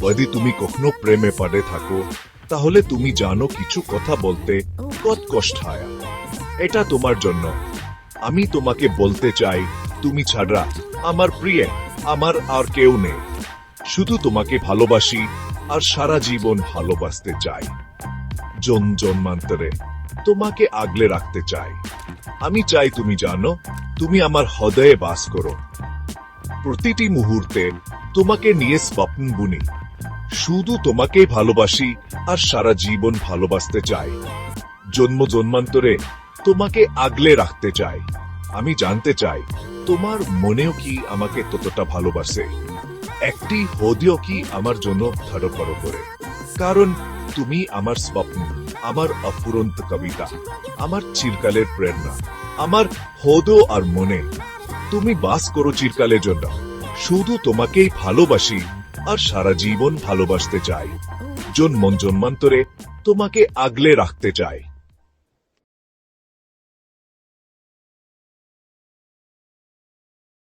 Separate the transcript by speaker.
Speaker 1: যদি তুমি কখনো প্রেমে পড়ে থাকো তাহলে তুমি জানো কিছু কথা বলতে কত কষ্ট হয়। এটা তোমার জন্য। আমি তোমাকে বলতে চাই, তুমি ছাড়া আমার প্রিয় আমার আর কেউ নেই। শুধু তোমাকে ভালোবাসি আর সারা জীবন ভালোবাসতে চাই। জন্মান্তরে তোমাকে আগলে রাখতে চাই। আমি চাই তুমি জানো তুমি আমার হৃদয়ে বাস করো। প্রতিটি মুহূর্তে তোমাকে নিয়ে স্বপ্ন বুনি। শুধু তোমাকেই ভালোবাসি আর সারা জীবন ভালোবাসতে চাই। জন্মান্তরে তোমাকে আগলে রাখতে চাই। আমি জানতে চাই তোমার মনেও কি আমাকে ততটা ভালোবাসে। একটি হৃদয় কি আমার জন্য ধড়ফড় করে। কারণ তুমি আমার স্বপ্ন, আমার অফুরন্ত কবিতা, আমার চিরকালের প্রেরণা, আমার হৃদয় আর মনে। তুমি বাস করো চিরকালের জন্য। শুধু তোমাকেই ভালোবাসি আর সারা জীবন ভালোবাসতে চাই। জন্মান্তরে তোমাকে আগলে রাখতে চাই।